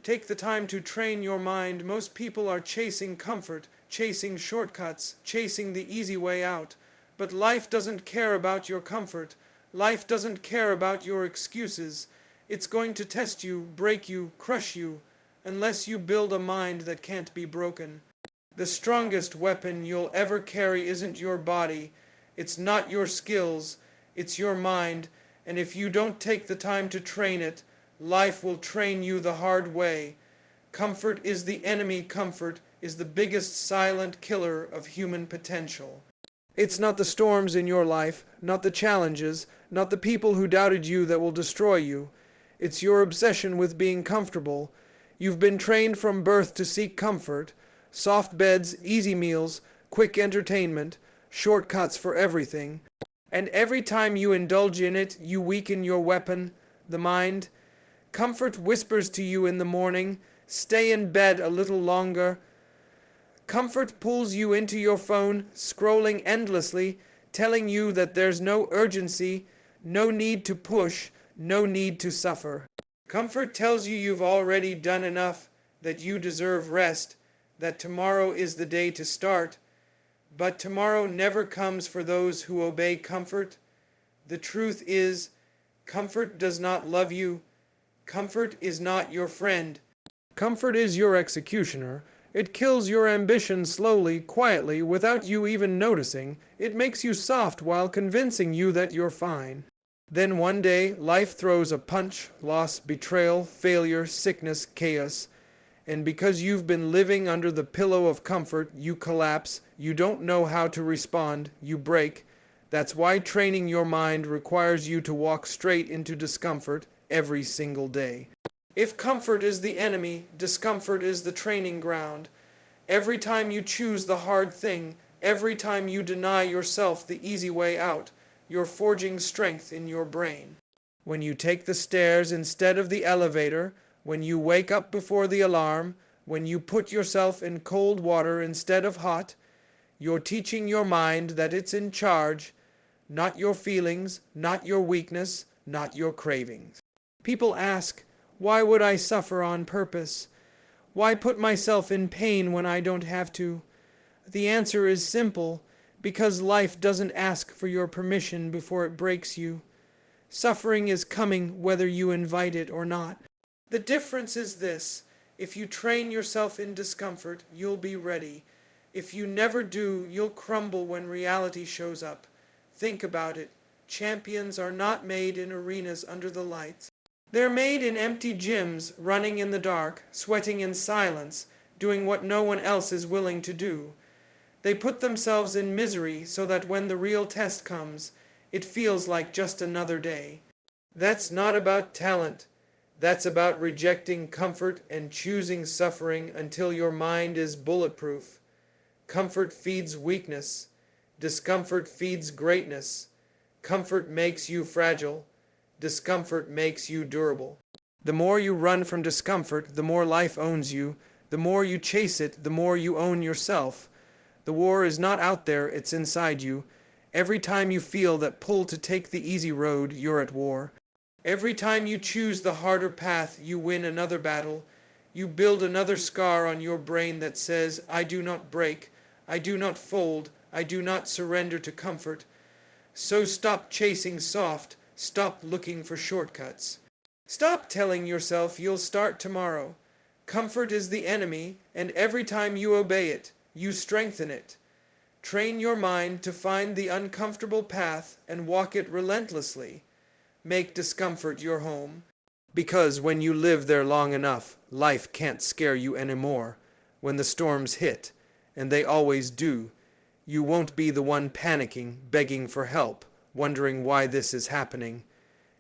Take the time to train your mind. Most people are chasing comfort, chasing shortcuts, chasing the easy way out. But life doesn't care about your comfort. Life doesn't care about your excuses. It's going to test you, break you, crush you, unless you build a mind that can't be broken. The strongest weapon you'll ever carry isn't your body. It's not your skills. It's your mind. And if you don't take the time to train it, life will train you the hard way. Comfort is the enemy. Comfort is the biggest silent killer of human potential. It's not the storms in your life, not the challenges, not the people who doubted you that will destroy you. It's your obsession with being comfortable. You've been trained from birth to seek comfort, soft beds, easy meals, quick entertainment, shortcuts for everything. And every time you indulge in it, you weaken your weapon, the mind. Comfort whispers to you in the morning, stay in bed a little longer. Comfort pulls you into your phone, scrolling endlessly, telling you that there's no urgency, no need to push, no need to suffer. Comfort tells you you've already done enough, that you deserve rest, that tomorrow is the day to start. But tomorrow never comes for those who obey comfort. The truth is, comfort does not love you. Comfort is not your friend. Comfort is your executioner. It kills your ambition slowly, quietly, without you even noticing. It makes you soft while convincing you that you're fine. Then one day, life throws a punch, loss, betrayal, failure, sickness, chaos. And because you've been living under the pillow of comfort, you collapse. You don't know how to respond. You break. That's why training your mind requires you to walk straight into discomfort every single day. If comfort is the enemy, discomfort is the training ground. Every time you choose the hard thing, every time you deny yourself the easy way out, you're forging strength in your brain. When you take the stairs instead of the elevator, when you wake up before the alarm, when you put yourself in cold water instead of hot, you're teaching your mind that it's in charge, not your feelings, not your weakness, not your cravings. People ask, why would I suffer on purpose? Why put myself in pain when I don't have to? The answer is simple, because life doesn't ask for your permission before it breaks you. Suffering is coming whether you invite it or not. The difference is this: if you train yourself in discomfort, you'll be ready. If you never do, you'll crumble when reality shows up. Think about it. Champions are not made in arenas under the lights. They're made in empty gyms, running in the dark, sweating in silence, doing what no one else is willing to do. They put themselves in misery so that when the real test comes, it feels like just another day. That's not about talent. That's about rejecting comfort and choosing suffering until your mind is bulletproof. Comfort feeds weakness. Discomfort feeds greatness. Comfort makes you fragile. Discomfort makes you durable. The more you run from discomfort, the more life owns you. The more you chase it, the more you own yourself. The war is not out there, it's inside you. Every time you feel that pull to take the easy road, you're at war. Every time you choose the harder path, you win another battle. You build another scar on your brain that says, I do not break, I do not fold, I do not surrender to comfort. So stop chasing soft, stop looking for shortcuts. Stop telling yourself you'll start tomorrow. Comfort is the enemy, and every time you obey it, you strengthen it. Train your mind to find the uncomfortable path and walk it relentlessly. Make discomfort your home. Because when you live there long enough, life can't scare you anymore. When the storms hit, and they always do, you won't be the one panicking, begging for help, wondering why this is happening.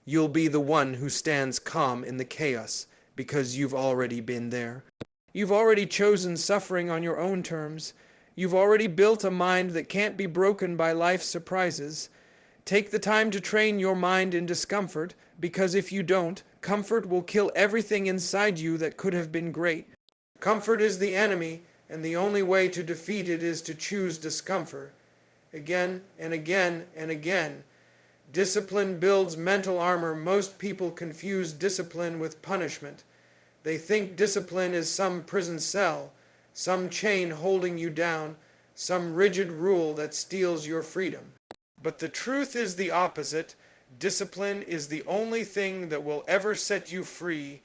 You'll be the one who stands calm in the chaos, because you've already been there. You've already chosen suffering on your own terms. You've already built a mind that can't be broken by life's surprises. Take the time to train your mind in discomfort, because if you don't, comfort will kill everything inside you that could have been great. Comfort is the enemy, and the only way to defeat it is to choose discomfort. Again and again and again. Discipline builds mental armor. Most people confuse discipline with punishment. They think discipline is some prison cell, some chain holding you down, some rigid rule that steals your freedom. But the truth is the opposite. Discipline is the only thing that will ever set you free.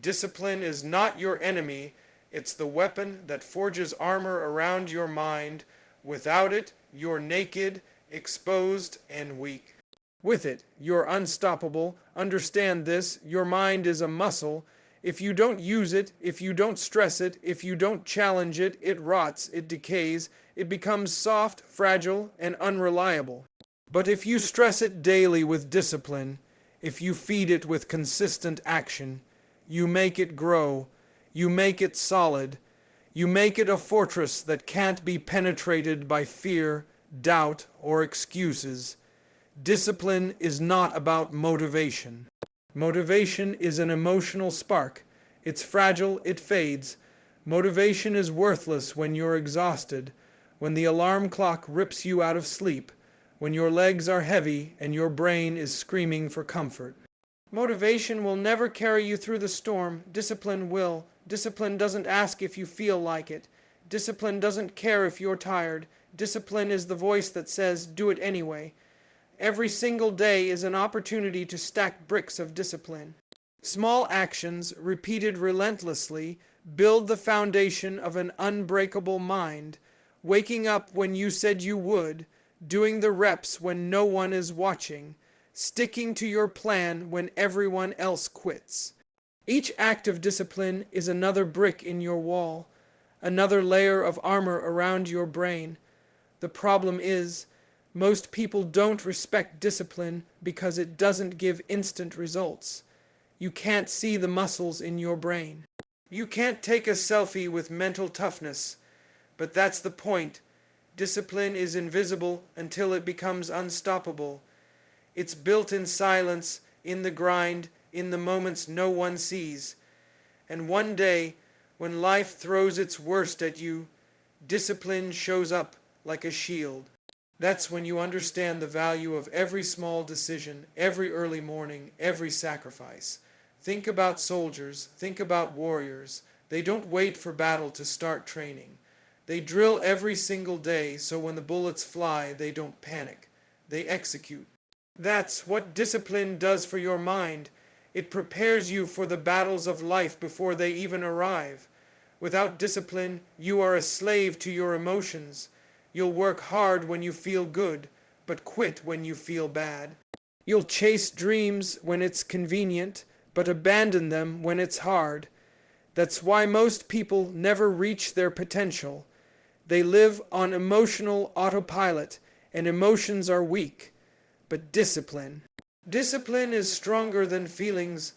Discipline is not your enemy. It's the weapon that forges armor around your mind. Without it, you're naked, exposed, and weak. With it, you're unstoppable. Understand this, your mind is a muscle. If you don't use it, if you don't stress it, if you don't challenge it, it rots, it decays, it becomes soft, fragile, and unreliable. But if you stress it daily with discipline, if you feed it with consistent action, you make it grow, you make it solid, you make it a fortress that can't be penetrated by fear, doubt, or excuses. Discipline is not about motivation. Motivation is an emotional spark. It's fragile, it fades. Motivation is worthless when you're exhausted, when the alarm clock rips you out of sleep, when your legs are heavy and your brain is screaming for comfort. Motivation will never carry you through the storm. Discipline will. Discipline doesn't ask if you feel like it. Discipline doesn't care if you're tired. Discipline is the voice that says, do it anyway. Every single day is an opportunity to stack bricks of discipline. Small actions, repeated relentlessly, build the foundation of an unbreakable mind. Waking up when you said you would, doing the reps when no one is watching, sticking to your plan when everyone else quits. Each act of discipline is another brick in your wall, another layer of armor around your brain. The problem is, most people don't respect discipline because it doesn't give instant results. You can't see the muscles in your brain. You can't take a selfie with mental toughness, but that's the point. Discipline is invisible until it becomes unstoppable. It's built in silence, in the grind, in the moments no one sees. And one day, when life throws its worst at you, discipline shows up like a shield. That's when you understand the value of every small decision, every early morning, every sacrifice. Think about soldiers, think about warriors. They don't wait for battle to start training. They drill every single day, so when the bullets fly, they don't panic. They execute. That's what discipline does for your mind. It prepares you for the battles of life before they even arrive. Without discipline, you are a slave to your emotions. You'll work hard when you feel good, but quit when you feel bad. You'll chase dreams when it's convenient, but abandon them when it's hard. That's why most people never reach their potential. They live on emotional autopilot, and emotions are weak. But discipline is stronger than feelings.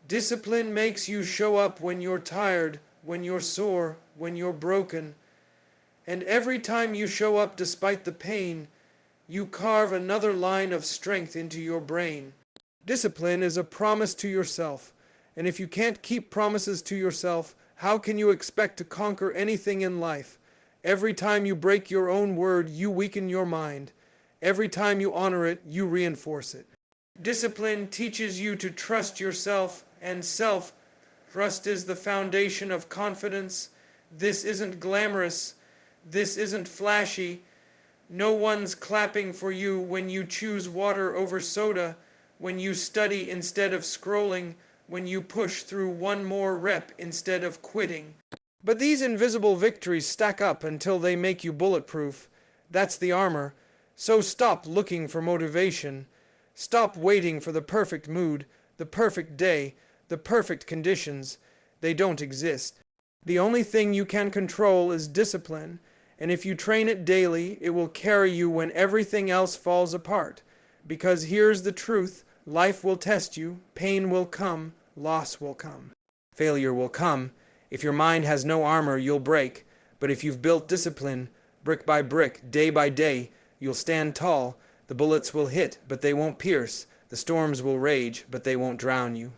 Discipline makes you show up when you're tired, when you're sore, when you're broken. And every time you show up despite the pain, you carve another line of strength into your brain. Discipline is a promise to yourself, and if you can't keep promises to yourself, how can you expect to conquer anything in life? Every time you break your own word, you weaken your mind. Every time you honor it, you reinforce it. Discipline teaches you to trust yourself, and self-trust is the foundation of confidence. This isn't glamorous. This isn't flashy. No one's clapping for you when you choose water over soda, when you study instead of scrolling, when you push through one more rep instead of quitting. But these invisible victories stack up until they make you bulletproof. That's the armor. So stop looking for motivation. Stop waiting for the perfect mood, the perfect day, the perfect conditions. They don't exist. The only thing you can control is discipline, and if you train it daily, it will carry you when everything else falls apart. Because here's the truth, life will test you, pain will come, loss will come. Failure will come. If your mind has no armor, you'll break. But if you've built discipline, brick by brick, day by day, you'll stand tall. The bullets will hit, but they won't pierce. The storms will rage, but they won't drown you.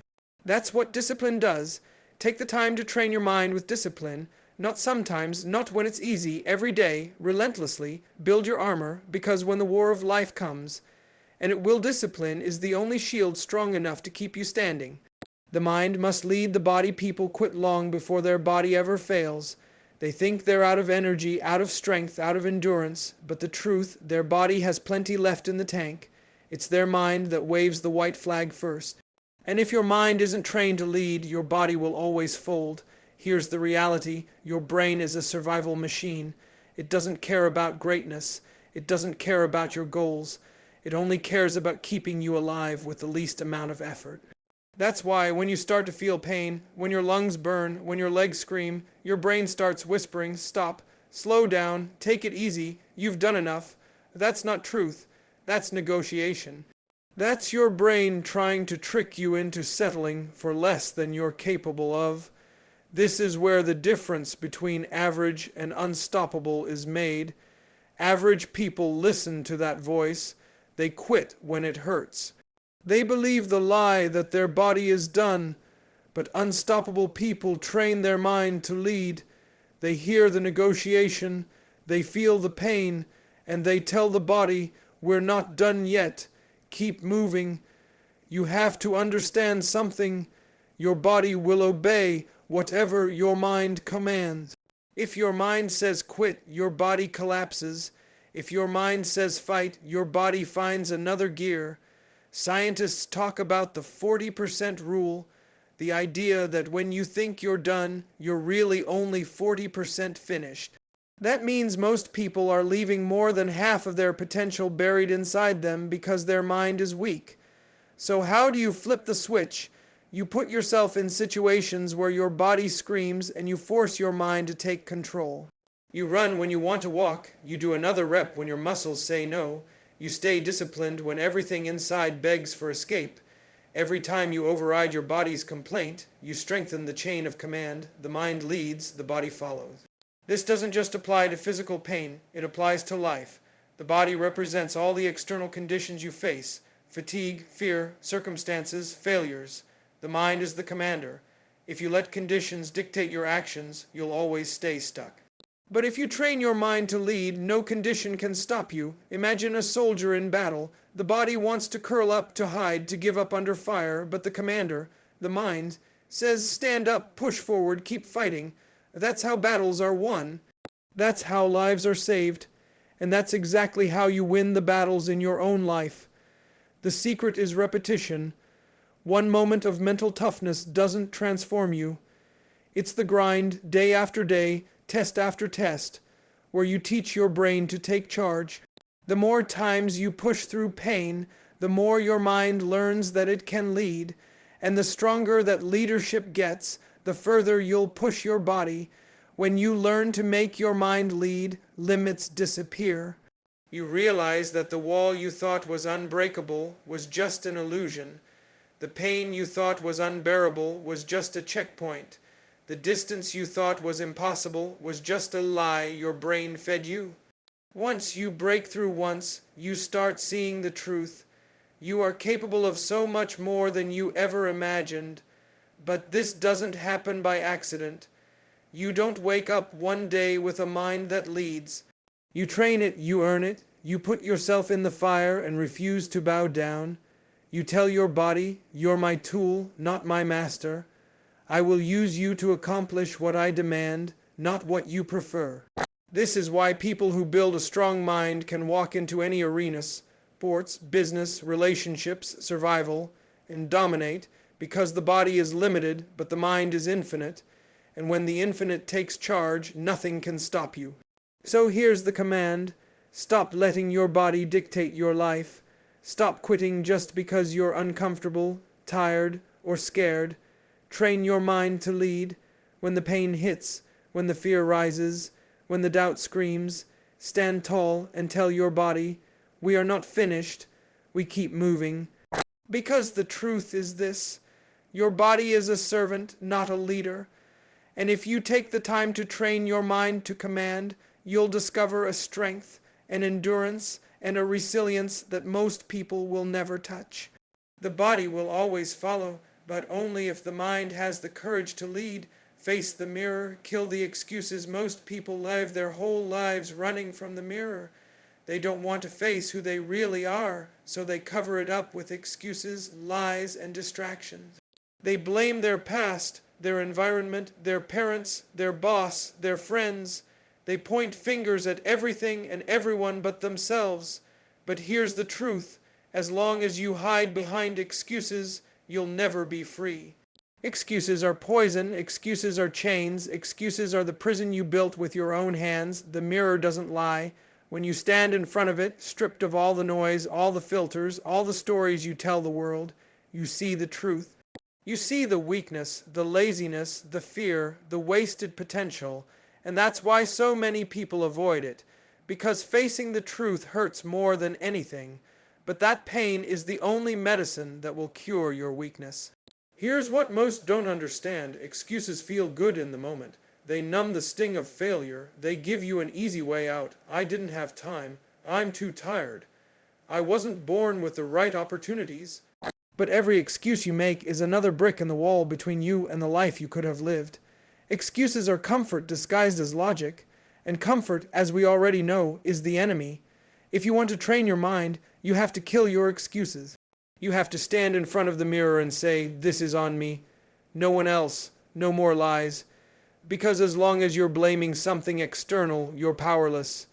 That's what discipline does. Take the time to train your mind with discipline. Not sometimes, not when it's easy, every day, relentlessly, build your armor, because when the war of life comes, and discipline is the only shield strong enough to keep you standing. The mind must lead the body. People quit long before their body ever fails. They think they're out of energy, out of strength, out of endurance, but the truth, their body has plenty left in the tank. It's their mind that waves the white flag first. And if your mind isn't trained to lead, your body will always fold. Here's the reality. Your brain is a survival machine. It doesn't care about greatness. It doesn't care about your goals. It only cares about keeping you alive with the least amount of effort. That's why when you start to feel pain, when your lungs burn, when your legs scream, your brain starts whispering, stop, slow down, take it easy, you've done enough. That's not truth. That's negotiation. That's your brain trying to trick you into settling for less than you're capable of. This is where the difference between average and unstoppable is made. Average people listen to that voice. They quit when it hurts. They believe the lie that their body is done, but unstoppable people train their mind to lead. They hear the negotiation, they feel the pain, and they tell the body, we're not done yet. Keep moving. You have to understand something. Your body will obey whatever your mind commands. If your mind says quit, your body collapses. If your mind says fight, your body finds another gear. Scientists talk about the 40% rule, the idea that when you think you're done, you're really only 40% finished. That means most people are leaving more than half of their potential buried inside them because their mind is weak. So how do you flip the switch? You put yourself in situations where your body screams and you force your mind to take control. You run when you want to walk. You do another rep when your muscles say no. You stay disciplined when everything inside begs for escape. Every time you override your body's complaint, you strengthen the chain of command. The mind leads, the body follows. This doesn't just apply to physical pain, it applies to life. The body represents all the external conditions you face: fatigue, fear, circumstances, failures. The mind is the commander. If you let conditions dictate your actions, you'll always stay stuck. But if you train your mind to lead, no condition can stop you. Imagine a soldier in battle. The body wants to curl up, to hide, to give up under fire, but the commander, the mind, says stand up, push forward, keep fighting. That's how battles are won. That's how lives are saved. And that's exactly how you win the battles in your own life. The secret is repetition. One moment of mental toughness doesn't transform you. It's the grind, day after day, test after test, where you teach your brain to take charge. The more times you push through pain, the more your mind learns that it can lead, and the stronger that leadership gets, the further you'll push your body. When you learn to make your mind lead, limits disappear. You realize that the wall you thought was unbreakable was just an illusion. The pain you thought was unbearable was just a checkpoint. The distance you thought was impossible was just a lie your brain fed you. Once you break through once, you start seeing the truth. You are capable of so much more than you ever imagined. But this doesn't happen by accident. You don't wake up one day with a mind that leads. You train it, you earn it. You put yourself in the fire and refuse to bow down. You tell your body, you're my tool, not my master. I will use you to accomplish what I demand, not what you prefer. This is why people who build a strong mind can walk into any arena, sports, business, relationships, survival, and dominate, because the body is limited, but the mind is infinite, and when the infinite takes charge, nothing can stop you. So here's the command: stop letting your body dictate your life. Stop quitting just because you're uncomfortable, tired, or scared. Train your mind to lead. When the pain hits, when the fear rises, when the doubt screams, stand tall and tell your body, we are not finished, we keep moving. Because the truth is this: your body is a servant, not a leader. And if you take the time to train your mind to command, you'll discover a strength, an endurance, and a resilience that most people will never touch. The body will always follow, but only if the mind has the courage to lead. Face the mirror, kill the excuses. Most people live their whole lives running from the mirror. They don't want to face who they really are, so they cover it up with excuses, lies, and distractions. They blame their past, their environment, their parents, their boss, their friends. They point fingers at everything and everyone but themselves. But here's the truth. As long as you hide behind excuses, you'll never be free. Excuses are poison, excuses are chains, excuses are the prison you built with your own hands. The mirror doesn't lie. When you stand in front of it, stripped of all the noise, all the filters, all the stories you tell the world, you see the truth. You see the weakness, the laziness, the fear, the wasted potential, and that's why so many people avoid it. Because facing the truth hurts more than anything, but that pain is the only medicine that will cure your weakness. Here's what most don't understand. Excuses feel good in the moment. They numb the sting of failure. They give you an easy way out. I didn't have time. I'm too tired. I wasn't born with the right opportunities. But every excuse you make is another brick in the wall between you and the life you could have lived. Excuses are comfort disguised as logic, and comfort, as we already know, is the enemy. If you want to train your mind, you have to kill your excuses. You have to stand in front of the mirror and say, "This is on me. No one else. No more lies." Because as long as you're blaming something external, you're powerless.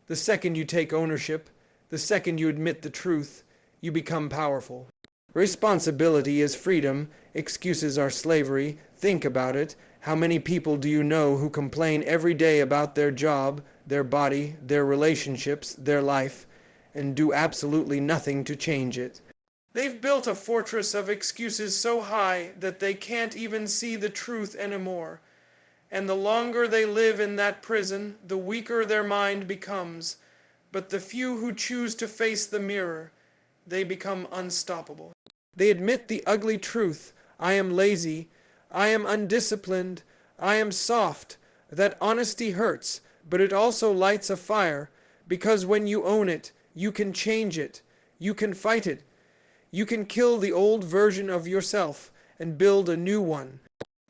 The second you take ownership, the second you admit the truth, you become powerful. Responsibility is freedom. Excuses are slavery. Think about it. How many people do you know who complain every day about their job, their body, their relationships, their life, and do absolutely nothing to change it? They've built a fortress of excuses so high that they can't even see the truth anymore. And the longer they live in that prison, the weaker their mind becomes. But the few who choose to face the mirror, they become unstoppable. They admit the ugly truth. I am lazy. I am undisciplined. I am soft. That honesty hurts, but it also lights a fire, because when you own it, you can change it. You can fight it. You can kill the old version of yourself and build a new one.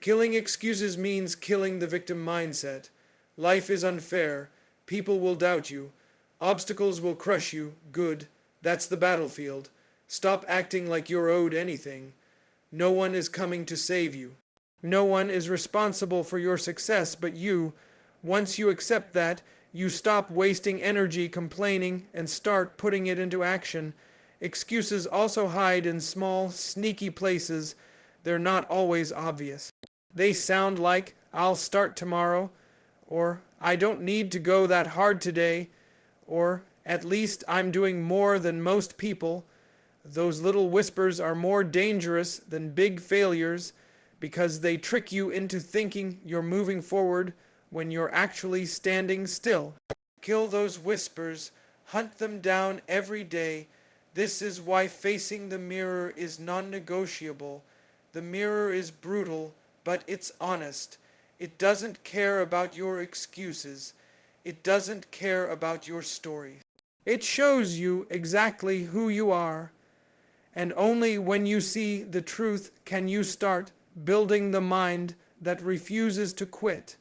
Killing excuses means killing the victim mindset. Life is unfair. People will doubt you. Obstacles will crush you. Good. That's the battlefield. Stop acting like you're owed anything. No one is coming to save you. No one is responsible for your success but you. Once you accept that, you stop wasting energy complaining and start putting it into action. Excuses also hide in small, sneaky places. They're not always obvious. They sound like, "I'll start tomorrow," or "I don't need to go that hard today," or "At least I'm doing more than most people." Those little whispers are more dangerous than big failures because they trick you into thinking you're moving forward when you're actually standing still. Kill those whispers. Hunt them down every day. This is why facing the mirror is non-negotiable. The mirror is brutal, but it's honest. It doesn't care about your excuses. It doesn't care about your story. It shows you exactly who you are. And only when you see the truth can you start building the mind that refuses to quit.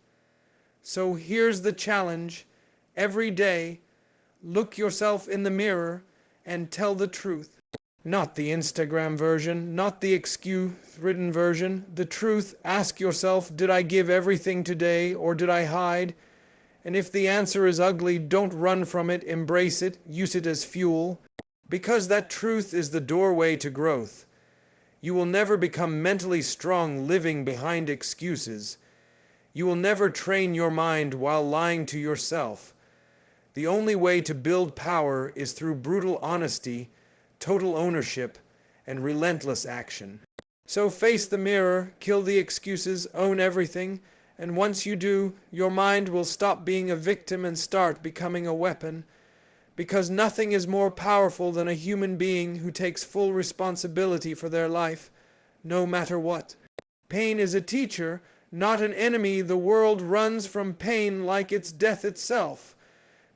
So here's the challenge. Every day, look yourself in the mirror and tell the truth. Not the Instagram version, not the excuse-ridden version. The truth. Ask yourself, did I give everything today or did I hide? And if the answer is ugly, don't run from it, embrace it, use it as fuel. Because that truth is the doorway to growth. You will never become mentally strong living behind excuses. You will never train your mind while lying to yourself. The only way to build power is through brutal honesty, total ownership, and relentless action. So face the mirror, kill the excuses, own everything, and once you do, your mind will stop being a victim and start becoming a weapon. Because nothing is more powerful than a human being who takes full responsibility for their life, no matter what. Pain is a teacher, not an enemy. The world runs from pain like it's death itself.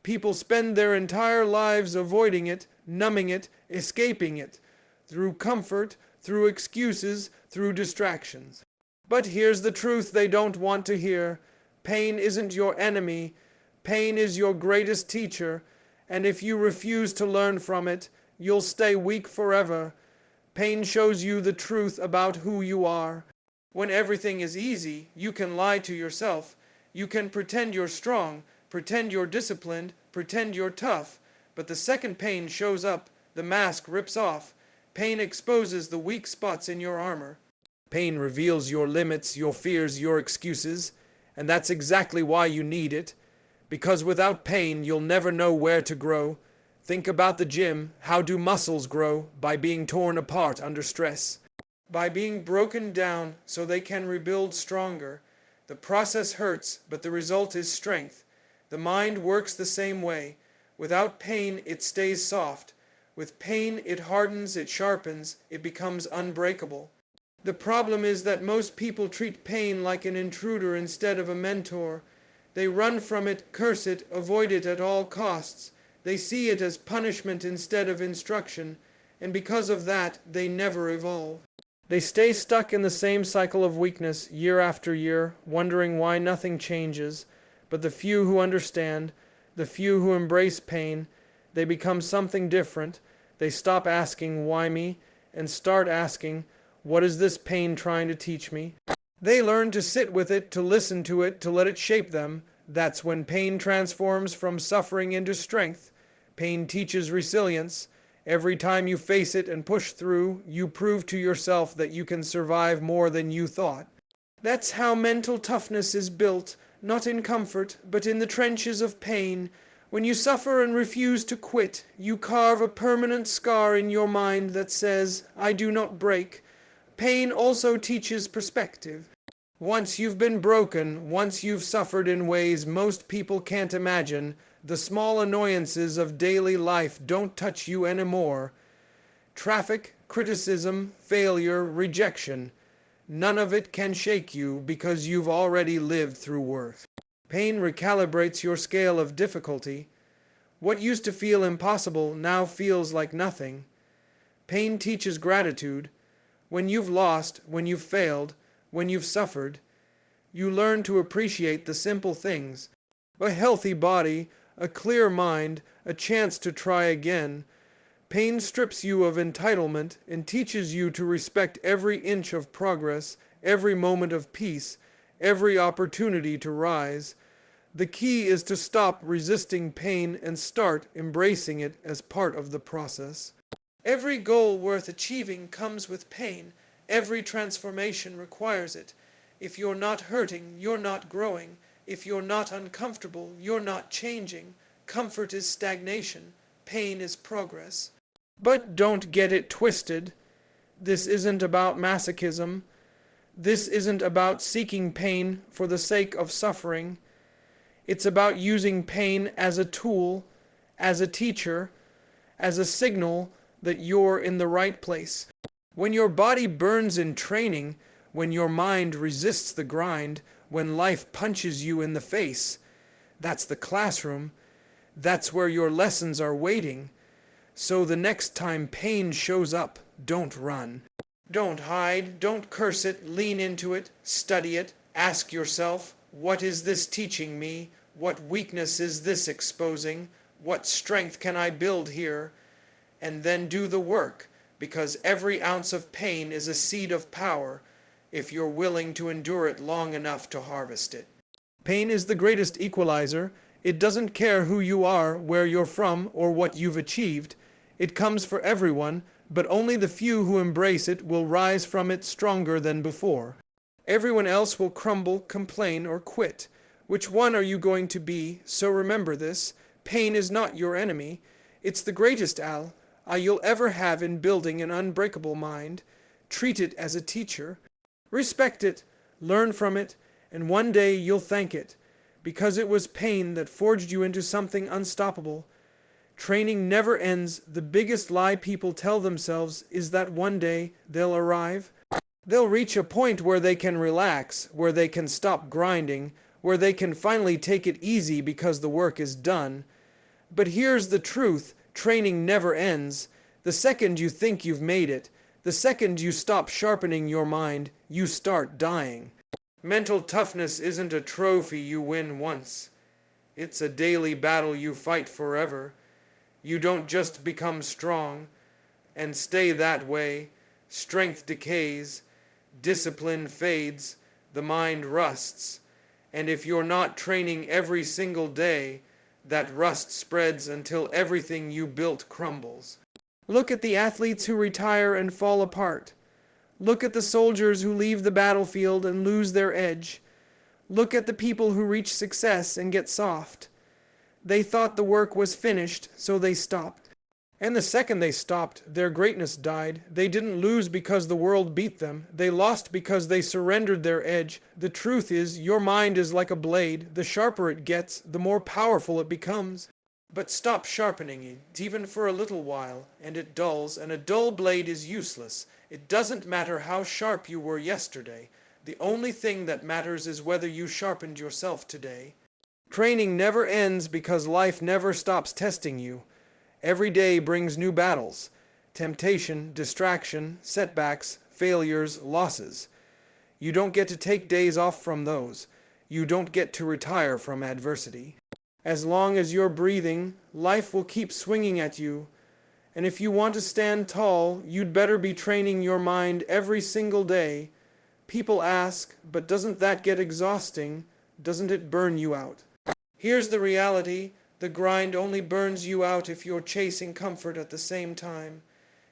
People spend their entire lives avoiding it, numbing it, escaping it, through comfort, through excuses, through distractions. But here's the truth they don't want to hear. Pain isn't your enemy. Pain is your greatest teacher. And if you refuse to learn from it, you'll stay weak forever. Pain shows you the truth about who you are. When everything is easy, you can lie to yourself. You can pretend you're strong, pretend you're disciplined, pretend you're tough. But the second pain shows up, the mask rips off. Pain exposes the weak spots in your armor. Pain reveals your limits, your fears, your excuses. And that's exactly why you need it. Because without pain, you'll never know where to grow. Think about the gym. How do muscles grow? By being torn apart under stress. By being broken down so they can rebuild stronger. The process hurts, but the result is strength. The mind works the same way. Without pain, it stays soft. With pain, it hardens, it sharpens, it becomes unbreakable. The problem is that most people treat pain like an intruder instead of a mentor. They run from it, curse it, avoid it at all costs. They see it as punishment instead of instruction, and because of that, they never evolve. They stay stuck in the same cycle of weakness year after year, wondering why nothing changes. But the few who understand, the few who embrace pain, they become something different. They stop asking, why me? And start asking, what is this pain trying to teach me? They learn to sit with it, to listen to it, to let it shape them. That's when pain transforms from suffering into strength. Pain teaches resilience. Every time you face it and push through, you prove to yourself that you can survive more than you thought. That's how mental toughness is built, not in comfort, but in the trenches of pain. When you suffer and refuse to quit, you carve a permanent scar in your mind that says, I do not break. Pain also teaches perspective. Once you've been broken, once you've suffered in ways most people can't imagine, the small annoyances of daily life don't touch you anymore. Traffic, criticism, failure, rejection. None of it can shake you because you've already lived through worse. Pain recalibrates your scale of difficulty. What used to feel impossible now feels like nothing. Pain teaches gratitude. When you've lost, when you've failed, when you've suffered, you learn to appreciate the simple things. A healthy body, a clear mind, a chance to try again. Pain strips you of entitlement and teaches you to respect every inch of progress, every moment of peace, every opportunity to rise. The key is to stop resisting pain and start embracing it as part of the process. Every goal worth achieving comes with pain. Every transformation requires it. If you're not hurting, you're not growing. If you're not uncomfortable, you're not changing. Comfort is stagnation. Pain is progress. But don't get it twisted. This isn't about masochism. This isn't about seeking pain for the sake of suffering. It's about using pain as a tool, as a teacher, as a signal that you're in the right place. When your body burns in training, when your mind resists the grind, when life punches you in the face, that's the classroom. That's where your lessons are waiting. So the next time pain shows up, don't run. Don't hide, don't curse it, lean into it, study it, ask yourself, what is this teaching me? What weakness is this exposing? What strength can I build here? And then do the work, because every ounce of pain is a seed of power, if you're willing to endure it long enough to harvest it. Pain is the greatest equalizer. It doesn't care who you are, where you're from, or what you've achieved. It comes for everyone, but only the few who embrace it will rise from it stronger than before. Everyone else will crumble, complain, or quit. Which one are you going to be? So remember this. Pain is not your enemy. It's the greatest ally you'll ever have in building an unbreakable mind. Treat it as a teacher. Respect it, learn from it, and one day you'll thank it, because it was pain that forged you into something unstoppable. Training never ends. The biggest lie people tell themselves is that one day they'll arrive. They'll reach a point where they can relax, where they can stop grinding, where they can finally take it easy because the work is done. But here's the truth. Training never ends. The second you think you've made it, the second you stop sharpening your mind, you start dying. Mental toughness isn't a trophy you win once. It's a daily battle you fight forever. You don't just become strong and stay that way. strength decays, discipline fades, the mind rusts, and if you're not training every single day, that rust spreads until everything you built crumbles. Look at the athletes who retire and fall apart. Look at the soldiers who leave the battlefield and lose their edge. Look at the people who reach success and get soft. They thought the work was finished, so they stopped. And the second they stopped, their greatness died. They didn't lose because the world beat them. They lost because they surrendered their edge. The truth is, your mind is like a blade. The sharper it gets, the more powerful it becomes. But stop sharpening it, even for a little while, and it dulls, and a dull blade is useless. It doesn't matter how sharp you were yesterday. The only thing that matters is whether you sharpened yourself today. Training never ends because life never stops testing you. Every day brings new battles, temptation, distraction, setbacks, failures, losses. You don't get to take days off from those. You don't get to retire from adversity. As long as you're breathing, life will keep swinging at you. And if you want to stand tall, you'd better be training your mind every single day. People ask, but doesn't that get exhausting? Doesn't it burn you out? Here's the reality. The grind only burns you out if you're chasing comfort at the same time.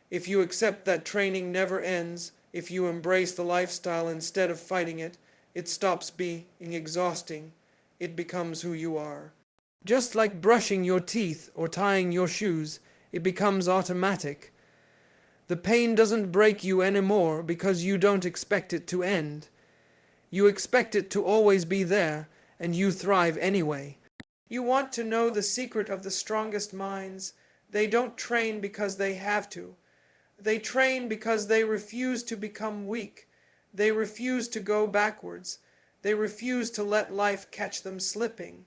If you accept that training never ends, if you embrace the lifestyle instead of fighting it, it stops being exhausting. It becomes who you are. Just like brushing your teeth or tying your shoes, it becomes automatic. The pain doesn't break you anymore because you don't expect it to end. You expect it to always be there, and you thrive anyway. You want to know the secret of the strongest minds. They don't train because they have to. They train because they refuse to become weak. They refuse to go backwards. They refuse to let life catch them slipping.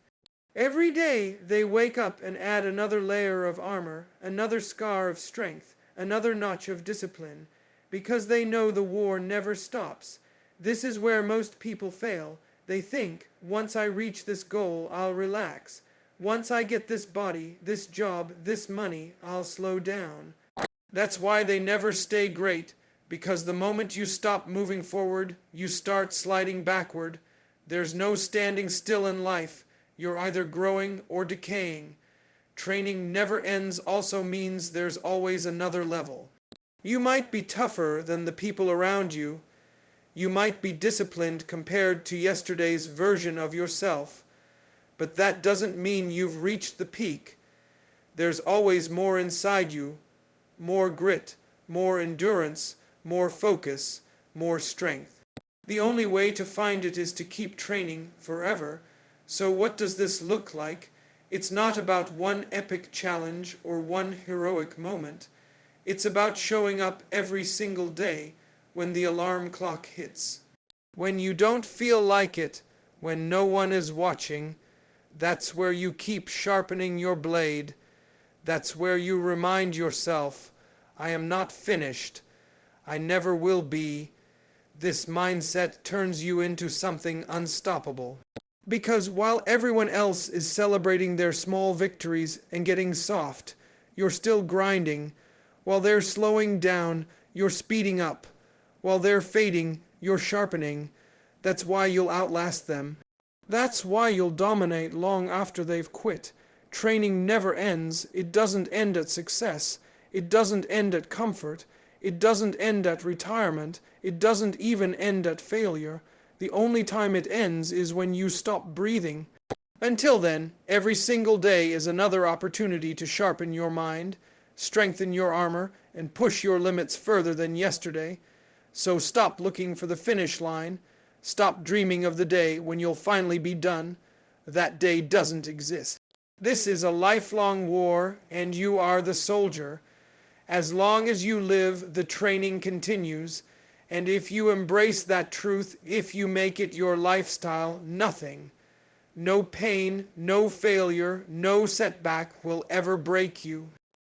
Every day they wake up and add another layer of armor, another scar of strength, another notch of discipline, because they know the war never stops. This is where most people fail. They think, once I reach this goal, I'll relax. Once I get this body, this job, this money, I'll slow down. That's why they never stay great, because the moment you stop moving forward, you start sliding backward. There's no standing still in life. You're either growing or decaying. Training never ends also means there's always another level. You might be tougher than the people around you. You might be disciplined compared to yesterday's version of yourself. But that doesn't mean you've reached the peak. There's always more inside you. More grit, more endurance, more focus, more strength. The only way to find it is to keep training forever. So what does this look like? It's not about one epic challenge or one heroic moment. It's about showing up every single day when the alarm clock hits. When you don't feel like it, when no one is watching, that's where you keep sharpening your blade. That's where you remind yourself, I am not finished. I never will be. This mindset turns you into something unstoppable. Because while everyone else is celebrating their small victories and getting soft, you're still grinding. While they're slowing down, you're speeding up. While they're fading, you're sharpening. That's why you'll outlast them. That's why you'll dominate long after they've quit. Training never ends. It doesn't end at success. It doesn't end at comfort. It doesn't end at retirement. It doesn't even end at failure. The only time it ends is when you stop breathing. Until then, every single day is another opportunity to sharpen your mind, strengthen your armor, and push your limits further than yesterday. So stop looking for the finish line. Stop dreaming of the day when you'll finally be done. That day doesn't exist. This is a lifelong war, and you are the soldier. As long as you live, the training continues. And if you embrace that truth, if you make it your lifestyle, nothing, no pain, no failure, no setback will ever break you.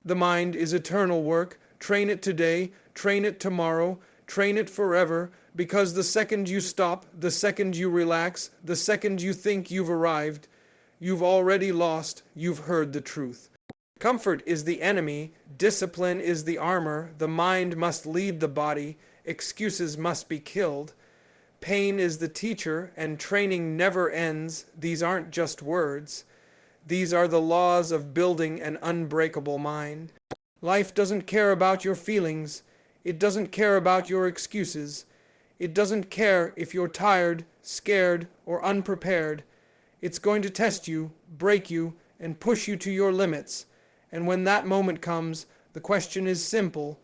The mind is eternal work. Train it today, train it tomorrow, train it forever, because the second you stop, the second you relax, the second you think you've arrived, you've already lost, you've heard the truth. Comfort is the enemy, discipline is the armor, the mind must lead the body, excuses must be killed. Pain is the teacher, and training never ends. These aren't just words. These are the laws of building an unbreakable mind. Life doesn't care about your feelings. It doesn't care about your excuses. It doesn't care if you're tired, scared, or unprepared. It's going to test you, break you, and push you to your limits. And when that moment comes, the question is simple.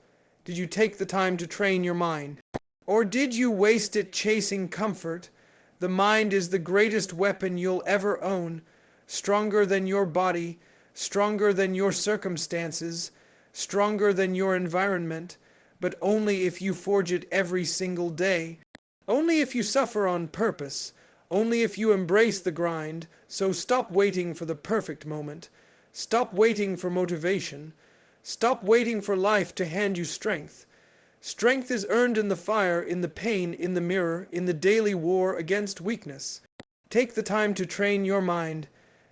Did you take the time to train your mind? Or did you waste it chasing comfort? The mind is the greatest weapon you'll ever own, stronger than your body, stronger than your circumstances, stronger than your environment, but only if you forge it every single day. Only if you suffer on purpose. Only if you embrace the grind. So stop waiting for the perfect moment. Stop waiting for motivation. Stop waiting for life to hand you strength. Strength is earned in the fire, in the pain, in the mirror, in the daily war against weakness. Take the time to train your mind,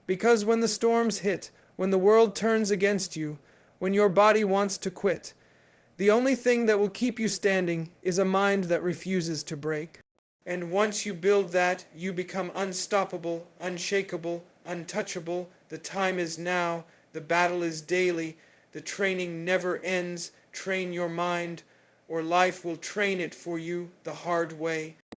because when the storms hit, when the world turns against you, when your body wants to quit, the only thing that will keep you standing is a mind that refuses to break. And once you build that, you become unstoppable, unshakable, untouchable. The time is now. The battle is daily. The training never ends. Train your mind, or life will train it for you the hard way.